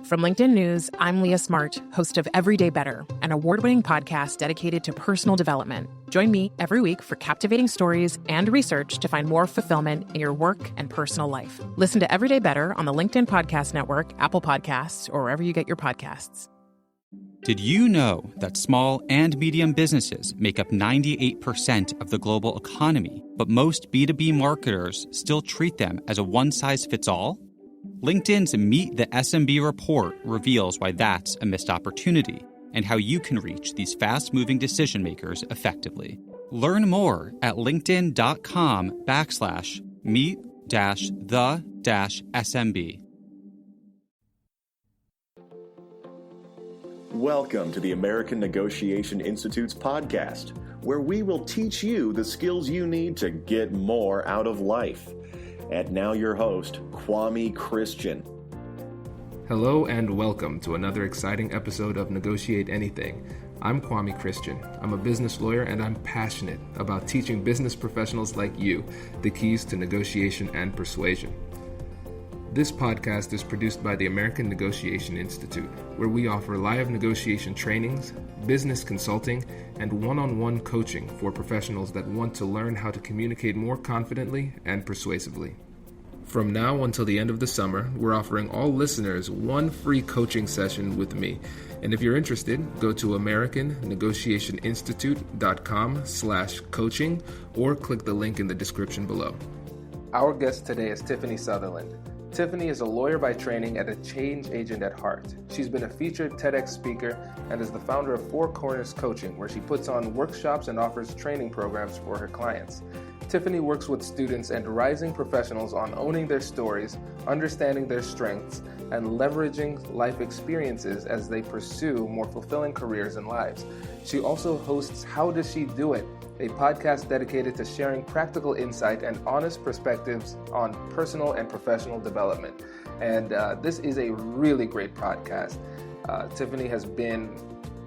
From LinkedIn News, I'm Leah Smart, host of Everyday Better, an award-winning podcast dedicated to personal development. Join me every week for captivating stories and research to find more fulfillment in your work and personal life. Listen to Everyday Better on the LinkedIn Podcast Network, Apple Podcasts, or wherever you get your podcasts. Did you know that small and medium businesses make up 98% of the global economy, but most B2B marketers still treat them as a one-size-fits-all? LinkedIn's Meet the SMB report reveals why that's a missed opportunity and how you can reach these fast-moving decision makers effectively. Learn more at linkedin.com/meet-the-SMB. Welcome to the American Negotiation Institute's podcast, where we will teach you the skills you need to get more out of life. And now your host, Kwame Christian. Hello and welcome to another exciting episode of Negotiate Anything. I'm Kwame Christian. I'm a business lawyer and I'm passionate about teaching business professionals like you the keys to negotiation and persuasion. This podcast is produced by the American Negotiation Institute, where we offer live negotiation trainings, business consulting, and one-on-one coaching for professionals that want to learn how to communicate more confidently and persuasively. From now until the end of the summer, we're offering all listeners one free coaching session with me. And if you're interested, go to americannegotiationinstitute.com/coaching or click the link in the description below. Our guest today is Tiffany Southerland. Tiffany is a lawyer by training and a change agent at heart. She's been a featured TEDx speaker and is the founder of Four Corners Coaching, where she puts on workshops and offers training programs for her clients. Tiffany works with students and rising professionals on owning their stories, understanding their strengths, and leveraging life experiences as they pursue more fulfilling careers and lives. She also hosts How Does She Do It?, a podcast dedicated to sharing practical insight and honest perspectives on personal and professional development. And this is a really great podcast. Tiffany has been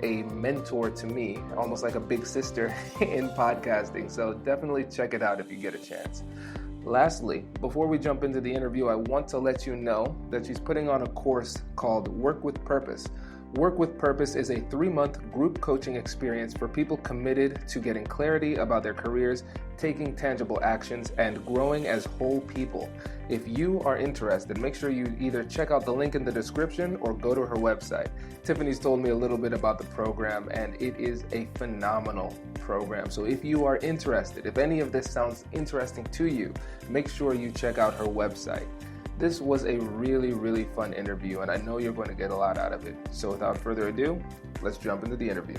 a mentor to me, almost like a big sister in podcasting. So definitely check it out if you get a chance. Lastly, before we jump into the interview, I want to let you know that she's putting on a course called Work with Purpose. Work with Purpose is a 3-month group coaching experience for people committed to getting clarity about their careers, taking tangible actions, and growing as whole people. If you are interested, make sure you either check out the link in the description or go to her website. Tiffany's told me a little bit about the program, and it is a phenomenal program. So if you are interested, if any of this sounds interesting to you, make sure you check out her website. This was a really, really fun interview, and I know you're going to get a lot out of it. So without further ado, let's jump into the interview.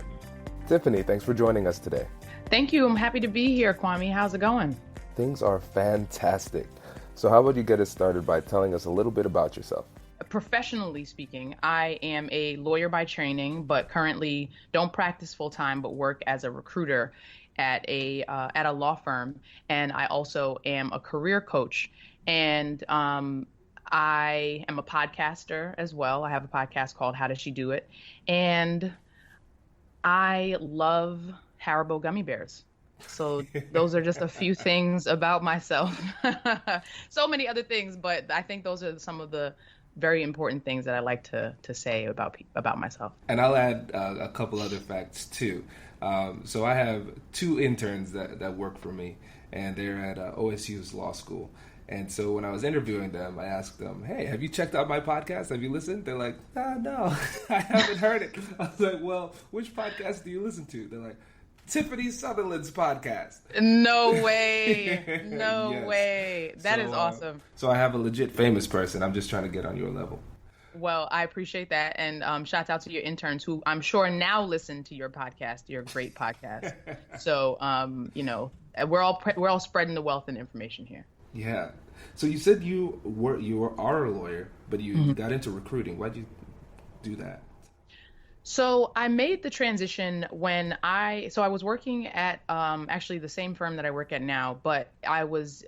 Tiffany, thanks for joining us today. Thank you. I'm happy to be here, Kwame. How's it going? Things are fantastic. So how about you get us started by telling us a little bit about yourself? Professionally speaking, I am a lawyer by training, but currently don't practice full-time, but work as a recruiter at a law firm. And I also am a career coach. And I am a podcaster as well. I have a podcast called How Does She Do It? And I love Haribo gummy bears. So those are just a few things about myself. So many other things, but I think those are some of the very important things that I like to say about myself. And I'll add a couple other facts too. So I have 2 interns that work for me, and they're at OSU's law school. And so when I was interviewing them, I asked them, hey, have you checked out my podcast? Have you listened? They're like, no, I haven't heard it. I was like, well, which podcast do you listen to? They're like, Tiffany Southerland's podcast. No way. No Yes. way. That is awesome. So I have a legit famous person. I'm just trying to get on your level. Well, I appreciate that. And shout out to your interns who I'm sure now listen to your podcast, your great podcast. So, we're all spreading the wealth and information here. Yeah. So you said you are a lawyer, but you got into recruiting. Why'd you do that? So I made the transition when I was working at actually the same firm that I work at now, but I was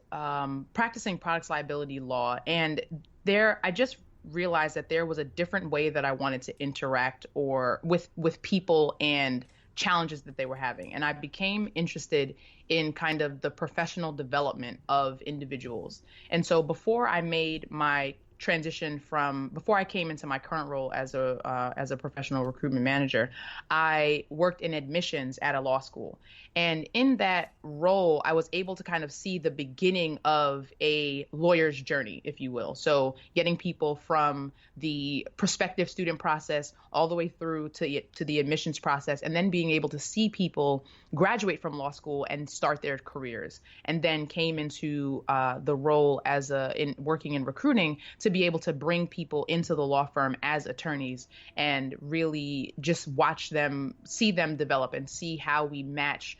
practicing products liability law, and I just realized that there was a different way that I wanted to interact with people and challenges that they were having. And I became interested in kind of the professional development of individuals. And so before I made my transitioned from before I came into my current role as a professional recruitment manager, I worked in admissions at a law school. And in that role, I was able to kind of see the beginning of a lawyer's journey, if you will. So getting people from the prospective student process all the way through to the admissions process, and then being able to see people graduate from law school and start their careers. And then came into the role in working in recruiting to be able to bring people into the law firm as attorneys and really just watch them, see them develop and see how we match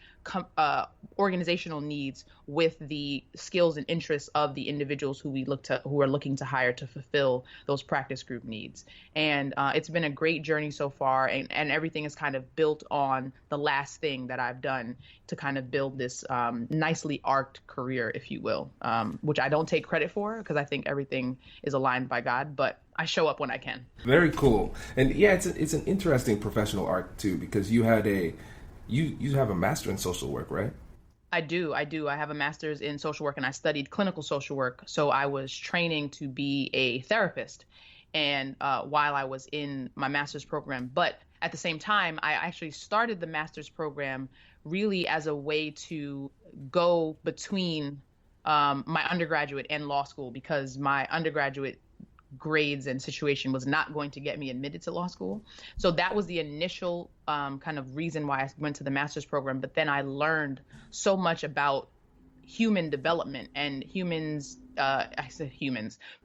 organizational needs with the skills and interests of the individuals who are looking to hire to fulfill those practice group needs. And it's been a great journey so far, and everything is kind of built on the last thing that I've done to kind of build this nicely arced career, if you will, which I don't take credit for because I think everything is aligned by God, but I show up when I can. Very cool. And yeah, it's an interesting professional arc too, because you had you have a master in social work, right? I do. I have a master's in social work, and I studied clinical social work. So I was training to be a therapist, and while I was in my master's program. But at the same time, I actually started the master's program really as a way to go between my undergraduate and law school, because my undergraduate grades and situation was not going to get me admitted to law school. So that was the initial kind of reason why I went to the master's program. But then I learned so much about human development and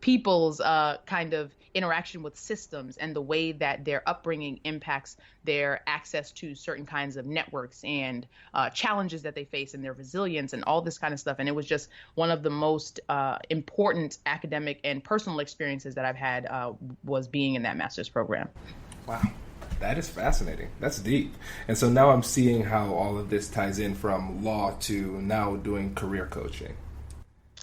people's kind of interaction with systems and the way that their upbringing impacts their access to certain kinds of networks and challenges that they face and their resilience and all this kind of stuff. And it was just one of the most important academic and personal experiences that I've had was being in that master's program. Wow. That is fascinating. That's deep. And so now I'm seeing how all of this ties in from law to now doing career coaching.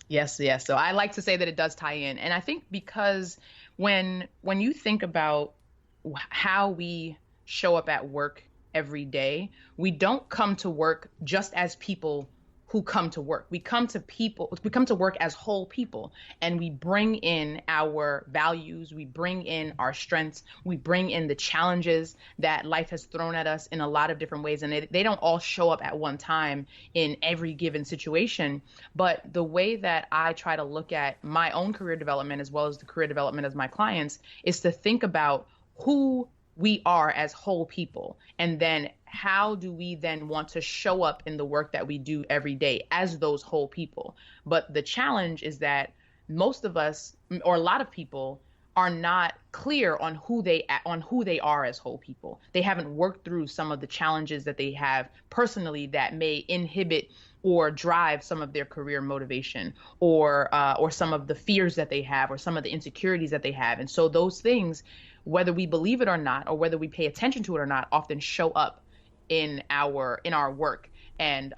Yes. So I like to say that it does tie in. And I think because when you think about how we show up at work every day, we don't come to work just as people who come to work. We come to work as whole people, and we bring in our values, we bring in our strengths, we bring in the challenges that life has thrown at us in a lot of different ways. And they don't all show up at one time in every given situation. But the way that I try to look at my own career development as well as the career development of my clients is to think about who we are as whole people, and then how do we then want to show up in the work that we do every day as those whole people. But the challenge is that most of us, or a lot of people, are not clear on who they are as whole people. They haven't worked through some of the challenges that they have personally that may inhibit or drive some of their career motivation, or some of the fears that they have, or some of the insecurities that they have. And so those things, whether we believe it or not, or whether we pay attention to it or not, often show up in our work and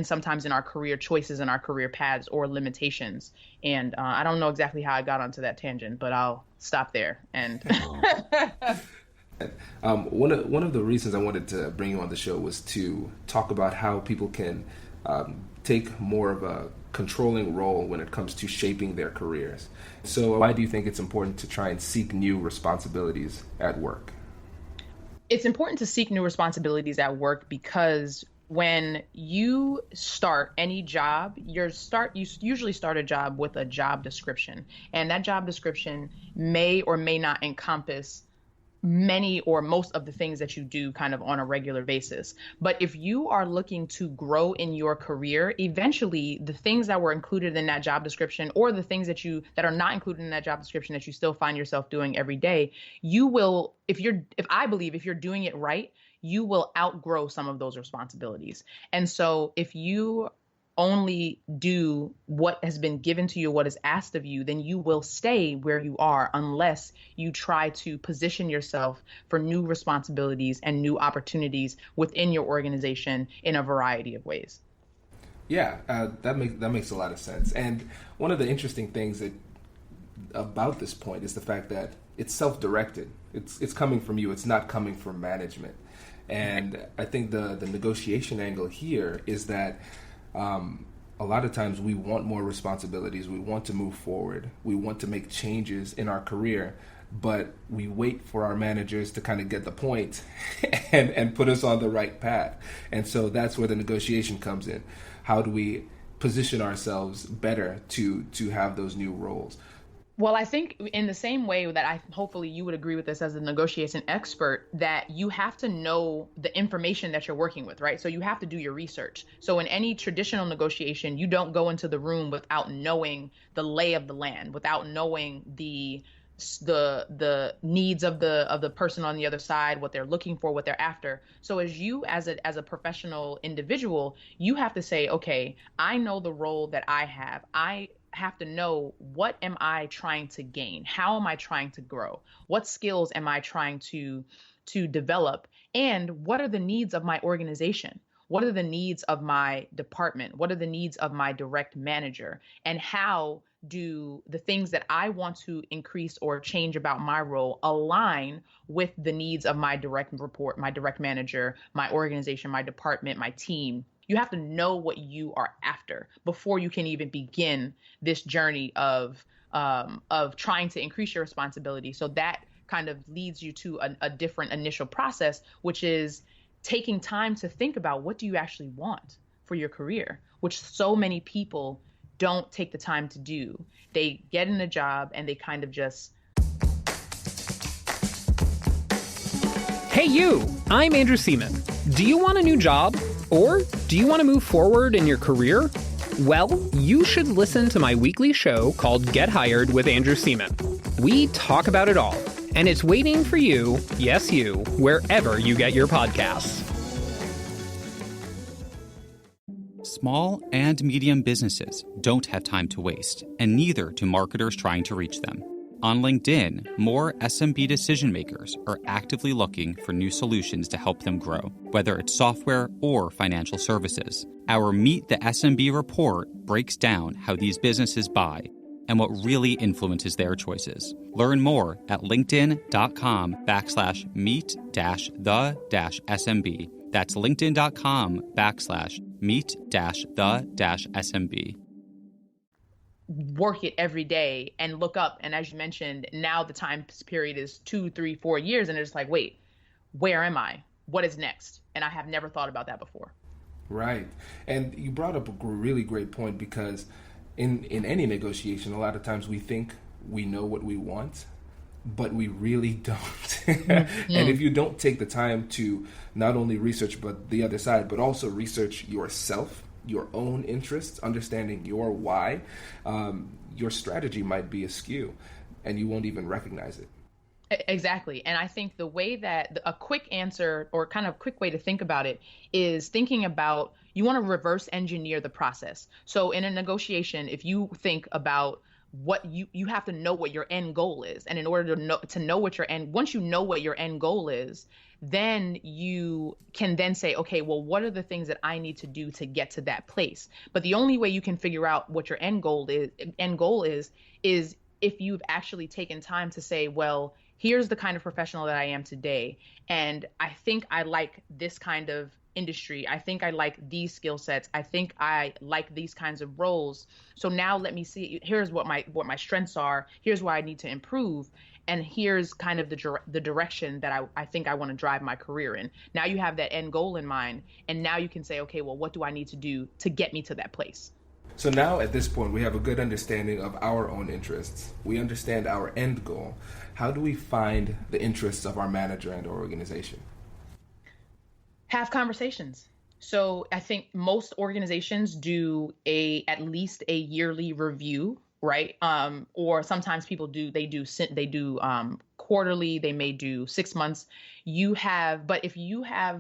sometimes in our career choices and our career paths or limitations. And I don't know exactly how I got onto that tangent, but I'll stop there. And one of the reasons I wanted to bring you on the show was to talk about how people can take more of a controlling role when it comes to shaping their careers. So why do you think it's important to try and seek new responsibilities at work? It's important to seek new responsibilities at work because when you start any job, you usually start a job with a job description, and that job description may or may not encompass many or most of the things that you do kind of on a regular basis. But if you are looking to grow in your career, eventually the things that were included in that job description, or the things that are not included in that job description that you still find yourself doing every day, you will, if I believe if you're doing it right, you will outgrow some of those responsibilities. And so if you only do what has been given to you, what is asked of you, then you will stay where you are unless you try to position yourself for new responsibilities and new opportunities within your organization in a variety of ways. Yeah, that makes a lot of sense. And one of the interesting things about this point is the fact that it's self-directed. It's coming from you. It's not coming from management. And I think the negotiation angle here is that a a lot of times we want more responsibilities, we want to move forward, we want to make changes in our career, but we wait for our managers to kind of get the point and put us on the right path. And so that's where the negotiation comes in. How do we position ourselves better to have those new roles? Well, I think in the same way that hopefully you would agree with this as a negotiation expert, that you have to know the information that you're working with, right? So you have to do your research. So in any traditional negotiation, you don't go into the room without knowing the lay of the land, without knowing the needs of the person on the other side, what they're looking for, what they're after. So as a professional individual, you have to say, okay, I know the role that I have. I have to know, what am I trying to gain? How am I trying to grow? What skills am I trying to develop? And what are the needs of my organization? What are the needs of my department? What are the needs of my direct manager? And how do the things that I want to increase or change about my role align with the needs of my direct report, my direct manager, my organization, my department, my team? You have to know what you are after before you can even begin this journey of trying to increase your responsibility. So that kind of leads you to a different initial process, which is taking time to think about, what do you actually want for your career, which so many people don't take the time to do. They get in a job and they kind of just... Hey you, I'm Andrew Seaman. Do you want a new job? Or do you want to move forward in your career? Well, you should listen to my weekly show called Get Hired with Andrew Seaman. We talk about it all, and it's waiting for you, yes you, wherever you get your podcasts. Small and medium businesses don't have time to waste, and neither do marketers trying to reach them. On LinkedIn, more SMB decision makers are actively looking for new solutions to help them grow, whether it's software or financial services. Our Meet the SMB report breaks down how these businesses buy and what really influences their choices. Learn more at linkedin.com/meet-the-SMB. That's linkedin.com/meet-the-SMB. Work it every day and look up. And as you mentioned, now the time period is 2, 3, 4 years. And it's like, wait, where am I? What is next? And I have never thought about that before. Right. And you brought up a really great point, because in any negotiation, a lot of times we think we know what we want, but we really don't. Mm-hmm. And if you don't take the time to not only research but the other side, but also research yourself, your own interests, understanding your why, your strategy might be askew and you won't even recognize it. Exactly. And I think the way that a quick answer, or kind of quick way to think about it, is thinking about, you want to reverse engineer the process. So in a negotiation, if you think about what you have to know what your end goal is. And in order to know what your end, once you know what your end goal is, then you can then say, okay, well, what are the things that I need to do to get to that place? But the only way you can figure out what your end goal is if you've actually taken time to say, well, here's the kind of professional that I am today. And I think I like this kind of industry. I think I like these skill sets. I think I like these kinds of roles. So now let me see, here's what my strengths are. Here's where I need to improve. And here's kind of the direction that I think I want to drive my career in. Now you have that end goal in mind. And now you can say, okay, well, what do I need to do to get me to that place? So now at this point, we have a good understanding of our own interests. We understand our end goal. How do we find the interests of our manager and our organization? Have conversations. So I think most organizations do at least a yearly review, right? Or sometimes people do quarterly, they may do 6 months. But if you are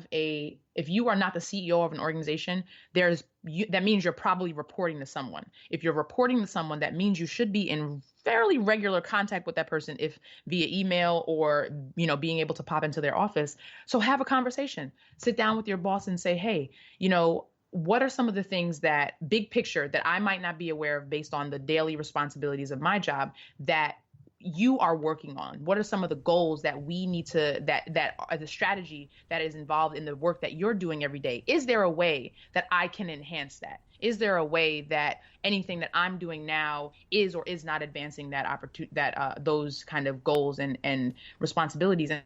not the CEO of an organization, that means you're probably reporting to someone. If you're reporting to someone, that means you should be in fairly regular contact with that person, if via email or, being able to pop into their office. So have a conversation, sit down with your boss and say, hey, what are some of the things that big picture that I might not be aware of based on the daily responsibilities of my job that you are working on? What are some of the goals that we need to, that are the strategy that is involved in the work that you're doing every day? Is there a way that I can enhance that? Is there a way that anything that I'm doing now is or is not advancing that opportunity, those kind of goals and responsibilities? And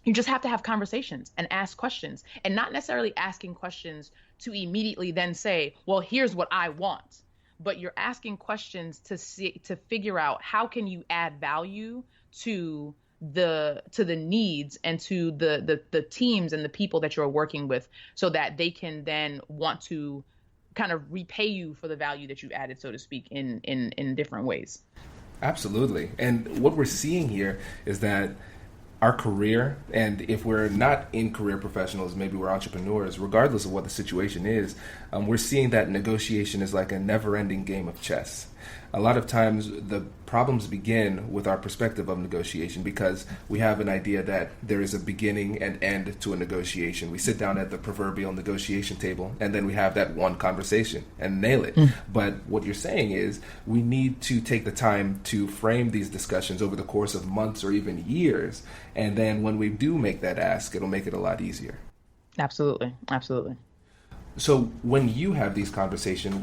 you just have to have conversations and ask questions, and not necessarily asking questions to immediately then say, well, here's what I want. But you're asking questions to figure out how can you add value to the needs and to the teams and the people that you're working with, so that they can then want to kind of repay you for the value that you added, so to speak, in different ways. Absolutely. And what we're seeing here is that our career, and if we're not in career professionals, maybe we're entrepreneurs, regardless of what the situation is, we're seeing that negotiation is like a never-ending game of chess. A lot of times the problems begin with our perspective of negotiation, because we have an idea that there is a beginning and end to a negotiation. We sit down at the proverbial negotiation table, and then we have that one conversation and nail it. But what you're saying is we need to take the time to frame these discussions over the course of months or even years. And then when we do make that ask, it'll make it a lot easier. Absolutely. Absolutely. So when you have these conversations,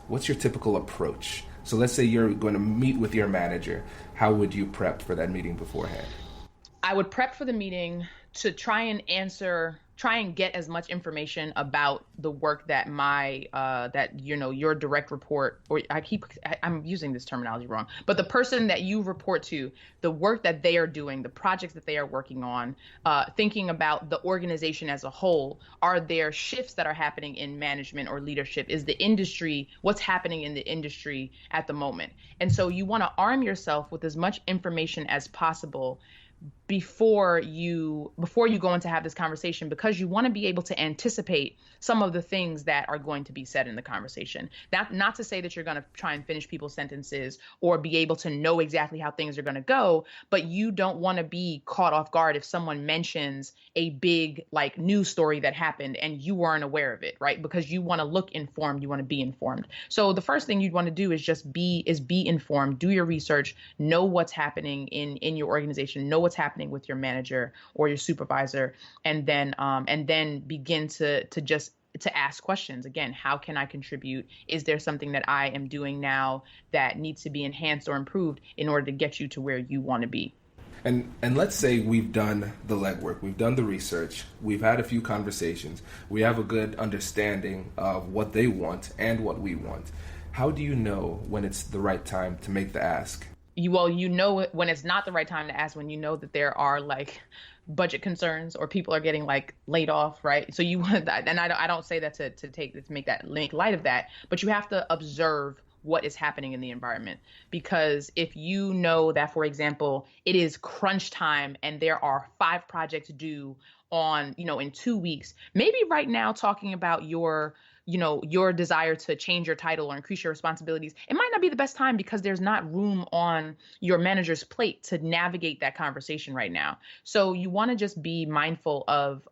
what's your typical approach? So let's say you're going to meet with your manager. How would you prep for that meeting beforehand? I would prep for the meeting to try and get as much information about the work that your direct report, or I'm using this terminology wrong, but the person that you report to, the work that they are doing, the projects that they are working on, thinking about the organization as a whole. Are there shifts that are happening in management or leadership? Is the industry, what's happening in the industry at the moment? And so you want to arm yourself with as much information as possible before you go in to have this conversation, because you want to be able to anticipate some of the things that are going to be said in the conversation. Not to say that you're going to try and finish people's sentences or be able to know exactly how things are going to go, but you don't want to be caught off guard if someone mentions a big news story that happened and you weren't aware of it, right? Because you want to look informed, you want to be informed. So the first thing you'd want to do is just be informed, do your research, know what's happening in your organization, know what's happening with your manager or your supervisor, and then begin to ask questions. Again, how can I contribute? Is there something that I am doing now that needs to be enhanced or improved in order to get you to where you want to be? And let's say we've done the legwork, we've done the research, we've had a few conversations, we have a good understanding of what they want and what we want. How do you know when it's the right time to make the ask? You know when it's not the right time to ask, when you know that there are budget concerns or people are getting laid off, right? So you want that, and I don't say that to make that link light of that, but you have to observe what is happening in the environment. Because if you know that, for example, it is crunch time and there are 5 projects due on, in 2 weeks, maybe right now talking about your desire to change your title or increase your responsibilities, it might not be the best time, because there's not room on your manager's plate to navigate that conversation right now. So you want to just be mindful of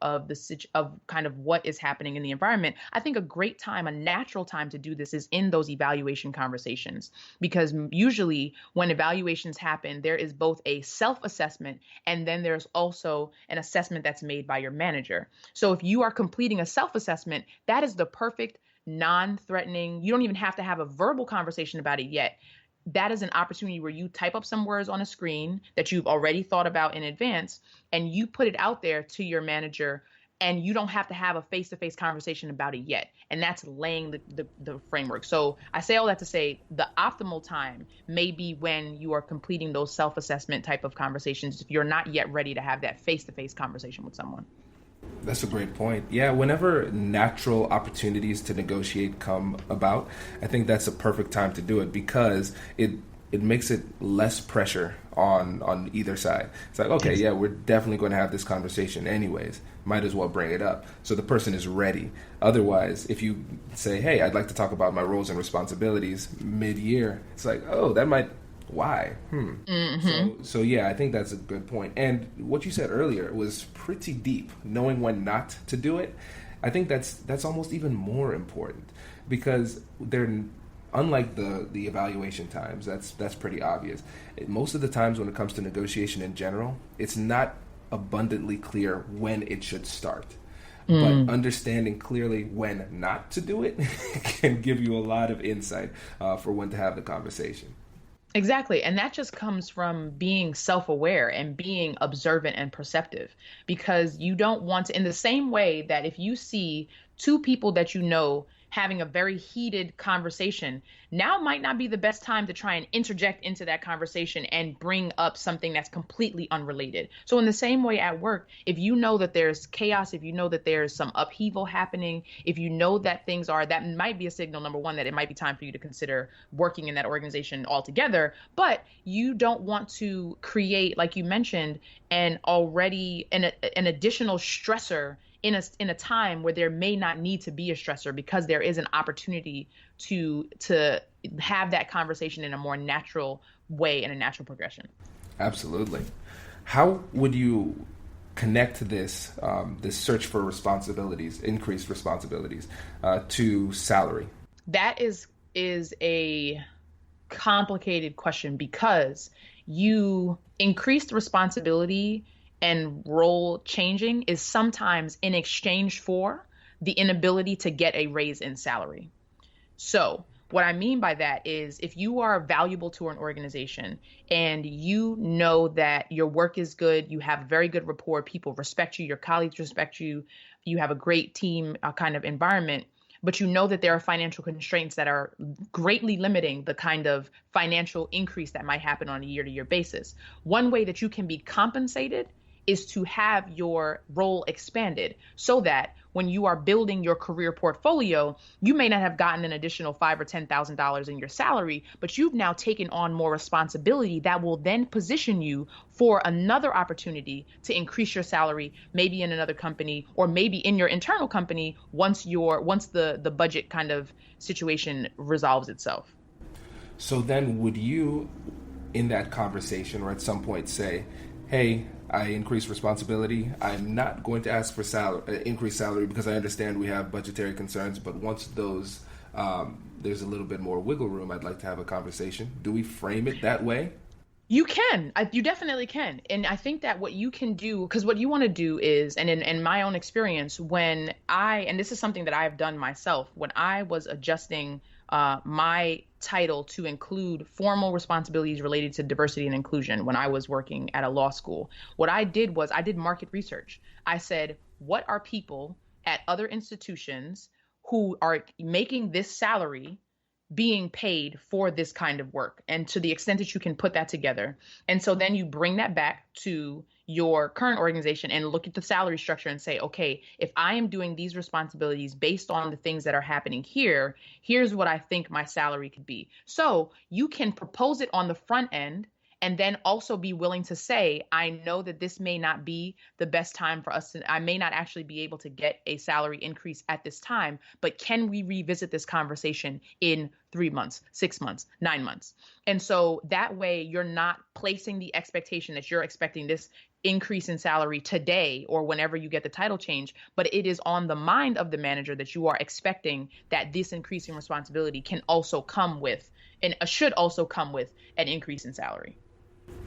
kind of what is happening in the environment. I think a great time, a natural time to do this is in those evaluation conversations, because usually when evaluations happen, there is both a self-assessment and then there's also an assessment that's made by your manager. So if you are completing a self-assessment, that is the perfect non-threatening, you don't even have to have a verbal conversation about it yet. That is an opportunity where you type up some words on a screen that you've already thought about in advance, and you put it out there to your manager, and you don't have to have a face-to-face conversation about it yet. And that's laying the framework. So I say all that to say the optimal time may be when you are completing those self-assessment type of conversations, if you're not yet ready to have that face-to-face conversation with someone. That's a great point. Yeah, whenever natural opportunities to negotiate come about, I think that's a perfect time to do it, because it makes it less pressure on either side. It's like, okay, yeah, we're definitely going to have this conversation anyways. Might as well bring it up. So the person is ready. Otherwise, if you say, hey, I'd like to talk about my roles and responsibilities mid-year, it's like, oh, that might... Why? Mm-hmm. So yeah, I think that's a good point. And what you said earlier was pretty deep. Knowing when not to do it, I think that's almost even more important, because unlike the evaluation times, that's pretty obvious. Most of the times when it comes to negotiation in general, it's not abundantly clear when it should start. But understanding clearly when not to do it can give you a lot of insight for when to have the conversation. Exactly. And that just comes from being self-aware and being observant and perceptive, because you don't want to, in the same way that if you see two people that you know having a very heated conversation, now might not be the best time to try and interject into that conversation and bring up something that's completely unrelated. So in the same way at work, if you know that there's chaos, if you know that there's some upheaval happening, if you know that things are, that might be a signal, number one, that it might be time for you to consider working in that organization altogether. But you don't want to create, like you mentioned, an additional stressor in a time where there may not need to be a stressor, because there is an opportunity to have that conversation in a more natural way and a natural progression. Absolutely. How would you connect this this search for responsibilities, increased responsibilities, to salary? That is a complicated question, because you increased responsibility and role changing is sometimes in exchange for the inability to get a raise in salary. So what I mean by that is, if you are valuable to an organization and you know that your work is good, you have very good rapport, people respect you, your colleagues respect you, you have a great team kind of environment, but you know that there are financial constraints that are greatly limiting the kind of financial increase that might happen on a year-to-year basis. One way that you can be compensated is to have your role expanded, so that when you are building your career portfolio, you may not have gotten an additional $5,000 or $10,000 in your salary, but you've now taken on more responsibility that will then position you for another opportunity to increase your salary, maybe in another company or maybe in your internal company once the budget kind of situation resolves itself. So then would you, in that conversation or at some point, say, hey, I increase responsibility. I'm not going to ask for increased salary because I understand we have budgetary concerns, but once those there's a little bit more wiggle room, I'd like to have a conversation. Do we frame it that way? You can. You definitely can. And I think that what you can do, because what you want to do is, and in my own experience, and this is something that I've done myself, when I was adjusting my title to include formal responsibilities related to diversity and inclusion when I was working at a law school, what I did was I did market research. I said, what are people at other institutions who are making this salary being paid for this kind of work? And to the extent that you can put that together. And so then you bring that back to your current organization and look at the salary structure and say, okay, if I am doing these responsibilities based on the things that are happening here, here's what I think my salary could be. So you can propose it on the front end, and then also be willing to say, I know that this may not be the best time for us I may not actually be able to get a salary increase at this time, but can we revisit this conversation in 3 months, 6 months, 9 months? And so that way you're not placing the expectation that you're expecting this increase in salary today or whenever you get the title change, but it is on the mind of the manager that you are expecting that this increase in responsibility can also come with, and should also come with, an increase in salary.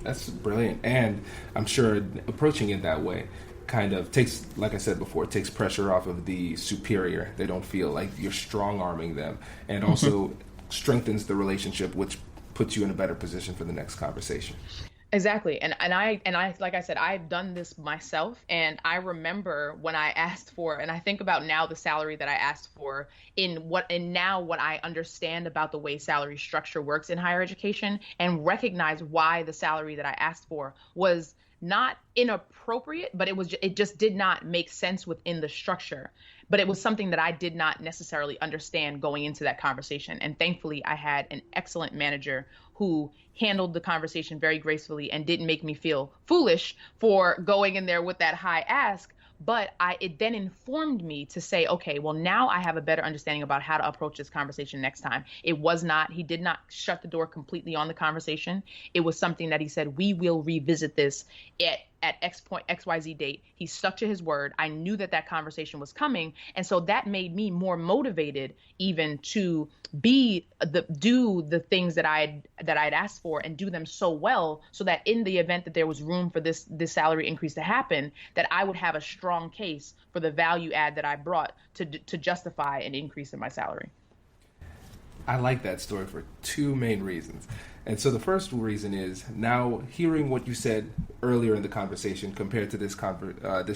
That's brilliant. And I'm sure approaching it that way kind of takes, like I said before, it takes pressure off of the superior. They don't feel like you're strong-arming them, and also strengthens the relationship, which puts you in a better position for the next conversation. Exactly. And I, like I said, I've done this myself. And I remember when I asked for, and I think about now the salary that I asked for now what I understand about the way salary structure works in higher education, and recognize why the salary that I asked for was not inappropriate, but it just did not make sense within the structure. But it was something that I did not necessarily understand going into that conversation. And thankfully, I had an excellent manager who handled the conversation very gracefully and didn't make me feel foolish for going in there with that high ask. But it then informed me to say, okay, well, now I have a better understanding about how to approach this conversation next time. He did not shut the door completely on the conversation. It was something that he said, we will revisit this at XYZ date. He stuck to his word. I knew that conversation was coming. And so that made me more motivated even to do the things that I'd asked for and do them so well, so that in the event that there was room for this salary increase to happen, that I would have a strong case for the value add that I brought to justify an increase in my salary. I like that story for two main reasons. And so the first reason is, now hearing what you said earlier in the conversation compared to this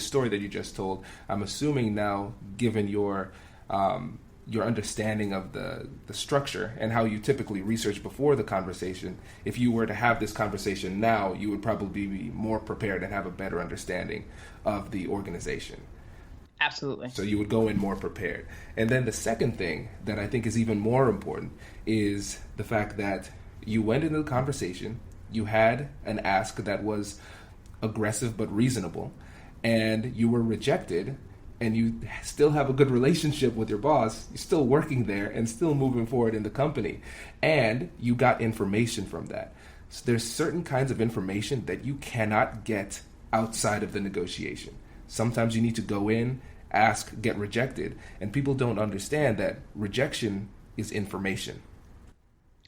story that you just told, I'm assuming now, given your understanding of the structure and how you typically research before the conversation, if you were to have this conversation now, you would probably be more prepared and have a better understanding of the organization. Absolutely. So you would go in more prepared. And then the second thing that I think is even more important is the fact that you went into the conversation, you had an ask that was aggressive but reasonable, and you were rejected, and you still have a good relationship with your boss, you're still working there and still moving forward in the company, and you got information from that. So there's certain kinds of information that you cannot get outside of the negotiation. Sometimes you need to go in, ask, get rejected, and people don't understand that rejection is information.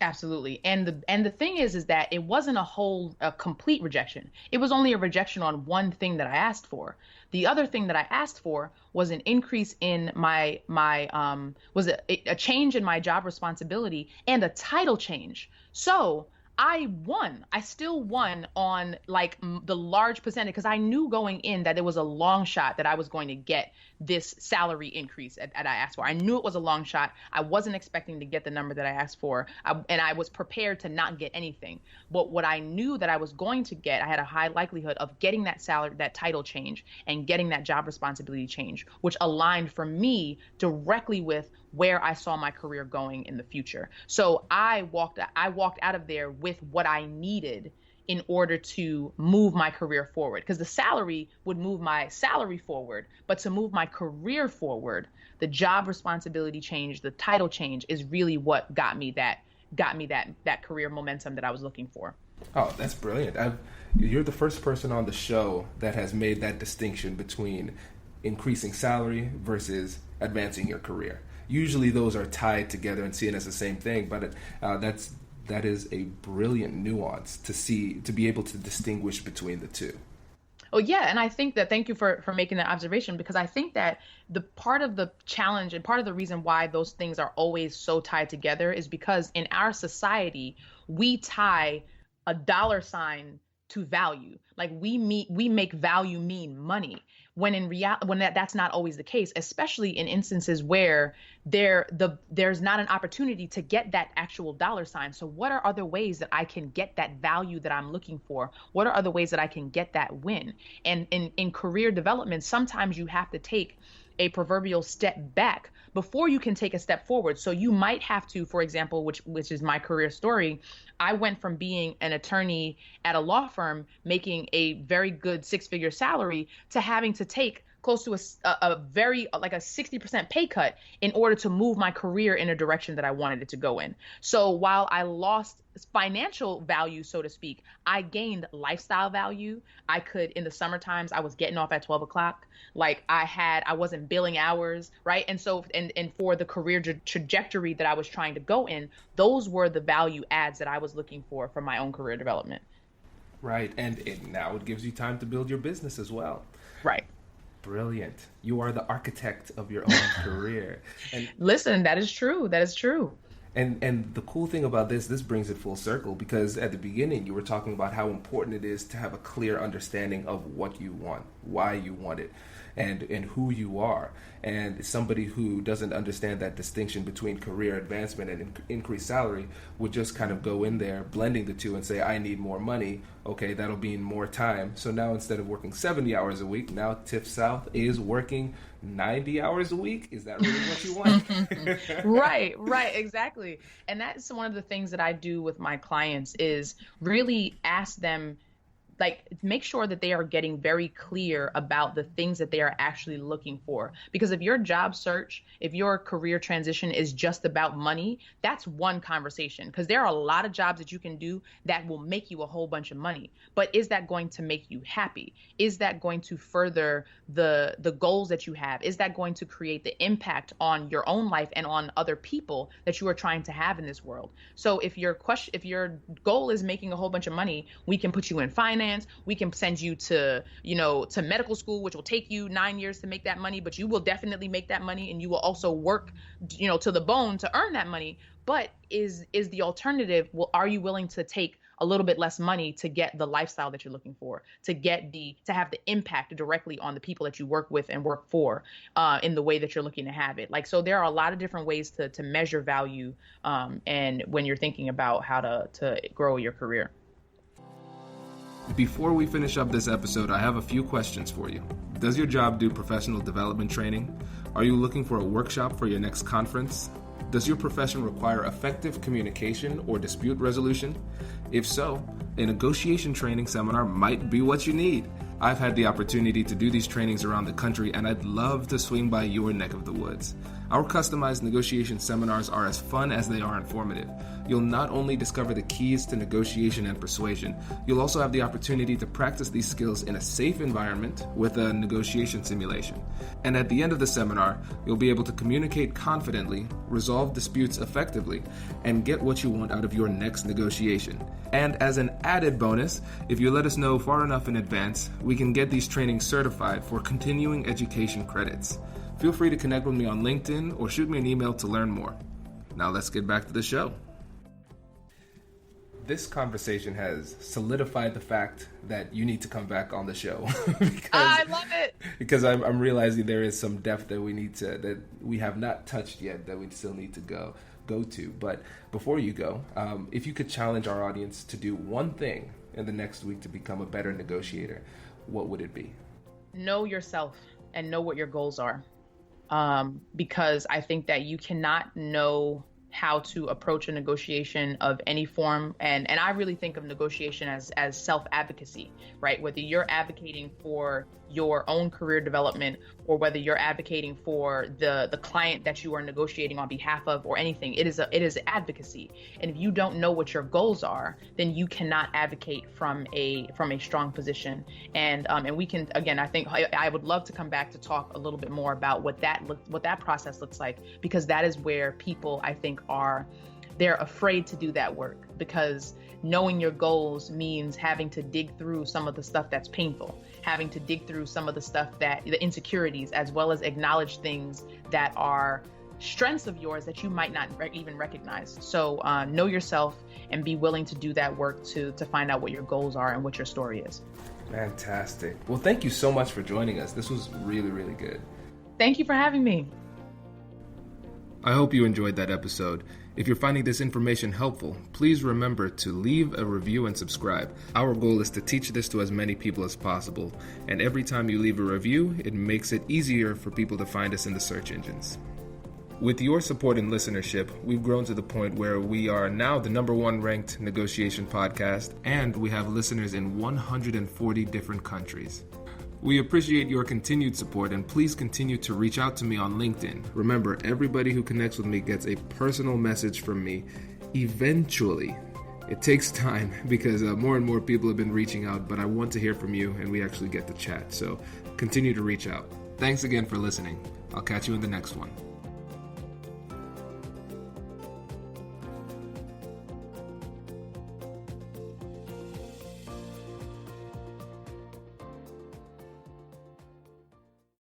Absolutely. And the thing is that it wasn't a complete rejection. It was only a rejection on one thing that I asked for. The other thing that I asked for was an increase in was a change in my job responsibility and a title change. So I won. I still won on like the large percentage, because I knew going in that it was a long shot that I was going to get this salary increase that I asked for. I knew it was a long shot. I wasn't expecting to get the number that I asked for, and I was prepared to not get anything. But what I knew that I was going to get, I had a high likelihood of getting that salary, that title change, and getting that job responsibility change, which aligned for me directly with where I saw my career going in the future. So I walked out of there with what I needed in order to move my career forward, because the salary would move my salary forward, but to move my career forward, the job responsibility change, the title change is really what got me that career momentum that I was looking for. Oh, that's brilliant. You're the first person on the show that has made that distinction between increasing salary versus advancing your career. Usually those are tied together and seen as the same thing, but that is a brilliant nuance to be able to distinguish between the two. Oh yeah, and I think that, thank you for making that observation, because I think that the part of the challenge and part of the reason why those things are always so tied together is because in our society, we tie a dollar sign to value. Like we make value mean money, when in reality, that's not always the case, especially in instances where there's not an opportunity to get that actual dollar sign. So what are other ways that I can get that value that I'm looking for? What are other ways that I can get that win? And in career development, sometimes you have to take a proverbial step back before you can take a step forward. So you might have to, for example, which is my career story, I went from being an attorney at a law firm making a very good six-figure salary to having to take close to a very, like a 60% pay cut in order to move my career in a direction that I wanted it to go in. So while I lost financial value, so to speak, I gained lifestyle value. I could, in the summer times, I was getting off at 12 o'clock. Like I wasn't billing hours, right? And so, and for the career trajectory that I was trying to go in, those were the value adds that I was looking for my own career development. Right. And now it gives you time to build your business as well. Right. Brilliant. You are the architect of your own career. And listen, that is true. That is true. And the cool thing about this brings it full circle, because at the beginning you were talking about how important it is to have a clear understanding of what you want, why you want it, and who you are. And somebody who doesn't understand that distinction between career advancement and increased salary would just kind of go in there blending the two and say, I need more money. Okay, that'll mean more time. So now instead of working 70 hours a week, now Tiff South is working 90 hours a week. Is that really what you want? Right, exactly. And that's one of the things that I do with my clients is really ask them, like make sure that they are getting very clear about the things that they are actually looking for. Because if your job search, if your career transition is just about money, that's one conversation, because there are a lot of jobs that you can do that will make you a whole bunch of money. But is that going to make you happy? Is that going to further the goals that you have? Is that going to create the impact on your own life and on other people that you are trying to have in this world? So if your goal is making a whole bunch of money, we can put you in finance. We can send you to medical school, which will take you 9 years to make that money, but you will definitely make that money, and you will also work, to the bone to earn that money. But is the alternative, are you willing to take a little bit less money to get the lifestyle that you're looking for, to have the impact directly on the people that you work with and work for, in the way that you're looking to have it? Like, so there are a lot of different ways to measure value, and when you're thinking about how to grow your career. Before we finish up this episode, I have a few questions for you. Does your job do professional development training? Are you looking for a workshop for your next conference? Does your profession require effective communication or dispute resolution? If so, a negotiation training seminar might be what you need. I've had the opportunity to do these trainings around the country, and I'd love to swing by your neck of the woods. Our customized negotiation seminars are as fun as they are informative. You'll not only discover the keys to negotiation and persuasion, you'll also have the opportunity to practice these skills in a safe environment with a negotiation simulation. And at the end of the seminar, you'll be able to communicate confidently, resolve disputes effectively, and get what you want out of your next negotiation. And as an added bonus, if you let us know far enough in advance, we can get these trainings certified for continuing education credits. Feel free to connect with me on LinkedIn or shoot me an email to learn more. Now let's get back to the show. This conversation has solidified the fact that you need to come back on the show. I love it. Because I'm realizing there is some depth that we have not touched yet, that we still need to go to. But before you go, if you could challenge our audience to do one thing in the next week to become a better negotiator, what would it be? Know yourself and know what your goals are. Because I think that you cannot know how to approach a negotiation of any form. And I really think of negotiation as self-advocacy, right? Whether you're advocating for your own career development or whether you're advocating for the client that you are negotiating on behalf of or anything, it is advocacy. And if you don't know what your goals are, then you cannot advocate from a strong position. And we can, again, I think I would love to come back to talk a little bit more about what that process looks like, because that is where people, I think, they're afraid to do that work, because knowing your goals means having to dig through some of the stuff that's painful, having to dig through some of the insecurities, as well as acknowledge things that are strengths of yours that you might not even recognize. So know yourself and be willing to do that work to find out what your goals are and what your story is. Fantastic. Well, thank you so much for joining us. This was really, really good. Thank you for having me. I hope you enjoyed that episode. If you're finding this information helpful, please remember to leave a review and subscribe. Our goal is to teach this to as many people as possible, and every time you leave a review, it makes it easier for people to find us in the search engines. With your support and listenership, we've grown to the point where we are now the #1 ranked negotiation podcast, and we have listeners in 140 different countries. We appreciate your continued support, and please continue to reach out to me on LinkedIn. Remember, everybody who connects with me gets a personal message from me eventually. It takes time because more and more people have been reaching out, but I want to hear from you and we actually get to chat. So continue to reach out. Thanks again for listening. I'll catch you in the next one.